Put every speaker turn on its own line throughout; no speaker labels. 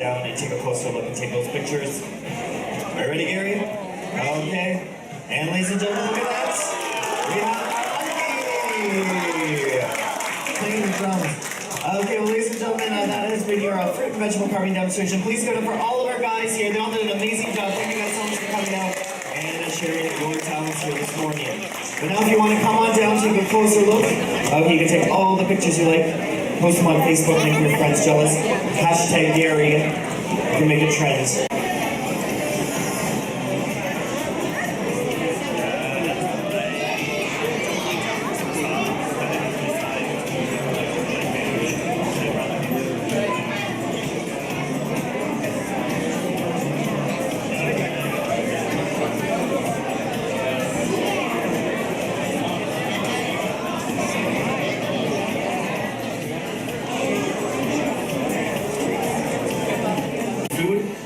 Down and take a closer look and take those pictures. Are you ready, Gary? Okay. And ladies and gentlemen, look at that. We have playing the drums. Okay, well, ladies and gentlemen, that has been your fruit and vegetable carving demonstration. Please give it up for all of our guys here. They all did an amazing job. Thank you guys so much for coming out and sharing your talents here this morning. But now if you want to come on down, take a closer look. You can take all the pictures you like. Post them on Facebook, make your friends jealous. Hashtag Gary. You can make it trend.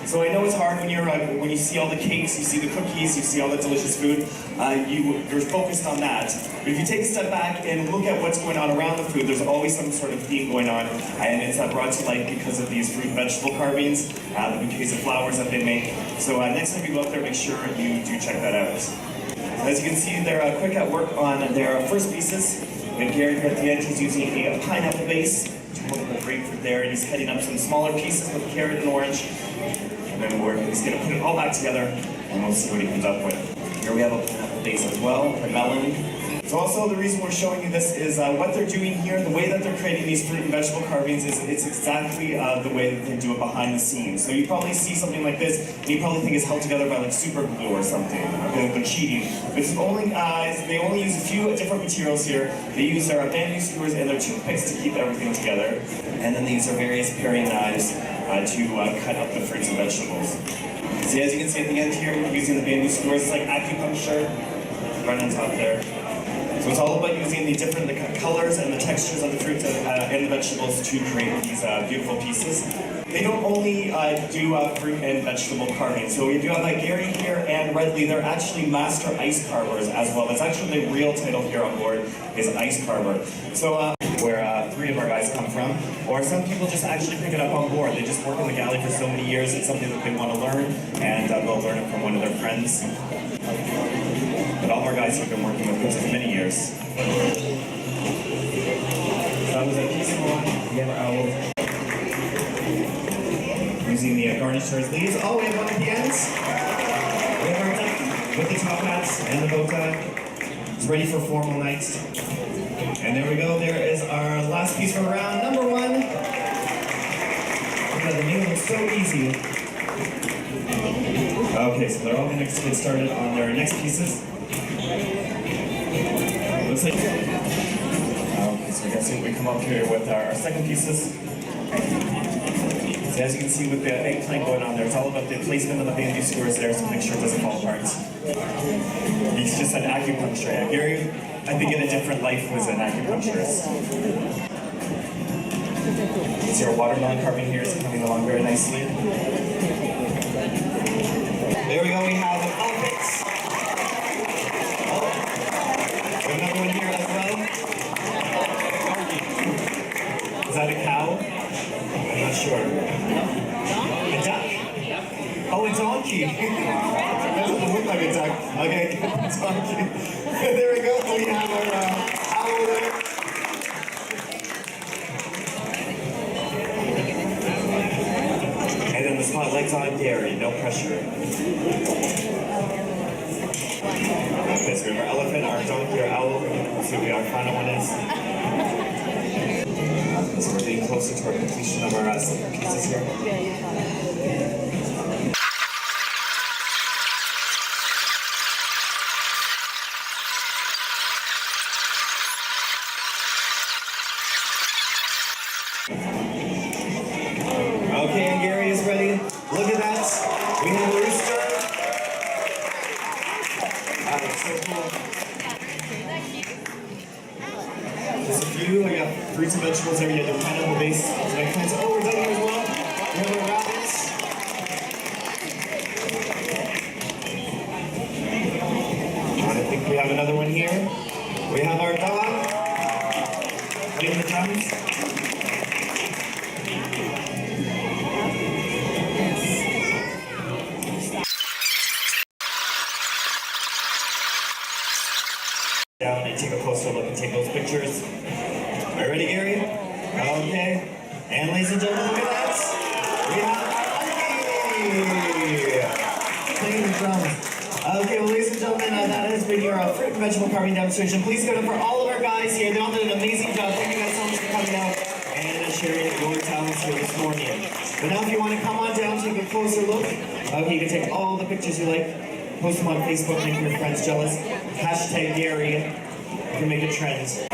So I know it's hard when you see all the cakes, you see the cookies, you see all the delicious food. You're focused on that. But if you take a step back and look at what's going on around the food, there's always some sort of theme going on, and it's brought to light because of these fruit and vegetable carvings, the bouquets of flowers that they make. So next time you go out there, make sure you do check that out. As you can see, they're quick at work on their first pieces. And Gary here at the end, he's using a pineapple base. A grapefruit there, and he's heading up some smaller pieces with carrot and orange. And then he's going to put it all back together, and we'll see what he comes up with. Here we have a pineapple base as well, a melon. So also the reason we're showing you this is what they're doing here, the way that they're creating these fruit and vegetable carvings is it's exactly the way that they do it behind the scenes. So you probably see something like this, and you probably think it's held together by like super glue or something. Okay, they're cheating. But it's only, they only use a few different materials here. They use their bamboo skewers and their toothpicks to keep everything together. And then these are various paring knives to cut up the fruits and vegetables. See, as you can see at the end here, we're using the bamboo skewers. It's like acupuncture right on top there. So it's all about using the different colors and the textures of the fruits and the vegetables to create these beautiful pieces. They don't only do fruit and vegetable carving. So we do have Gary here and Redley. They're actually master ice carvers as well. That's actually the real title here on board is ice carver. So where three of our guys come from, or some people just actually pick it up on board. They just work in the galley for so many years. It's something that they want to learn, and they'll learn it from one of their friends. But all of our guys have been working with this for many years. That was a piece of one. We have our owl. Using the garnishers leaves. Oh, we have one at the ends. We have our duck with the top hats and the bow tie. It's ready for formal nights. And there we go. There is our last piece for round number one. Look at the meal looks so easy. Okay, so they're all going to get started on their next pieces. Looks like. Okay, so I guess we come up here with our second pieces. So as you can see with the eggplant going on there, it's all about the placement of the bamboo skewers there to make sure it doesn't fall apart. He's just an acupuncturist. Gary, I think in a different life was an acupuncturist. So your watermelon carving here is coming along very nicely. There we go, we have elephants. Oh, another one here as well. Is that a cow? I'm not sure. A duck? Oh, a donkey. That doesn't look like a duck. Okay, donkey. There we go, we have our owl there. And then the spotlight's on Gary, no pressure. Okay, so we have our elephant, our donkey, our owl. Let's see what our final one is. So we're getting closer to our completion of our pieces here. Okay, and Gary is ready. Look at that. We have a rooster. So cool. There's a few. I got fruits and vegetables there. You have the pineapple base. Oh, we're done here as well. down and take a closer look and take those pictures. Are you ready, Gary? Okay. And ladies and gentlemen, look at that. We have playing the drums. Okay, well, ladies and gentlemen, that has been your fruit and vegetable carving demonstration. Please give it up for all of our guys here. They all did an amazing job. Thank you guys so much for coming out and sharing your talents here this morning. But now if you want to come on down, take a closer look. Okay, you can take all the pictures you like. Post them on Facebook, make your friends jealous. Hashtag Gary. You can make a trend.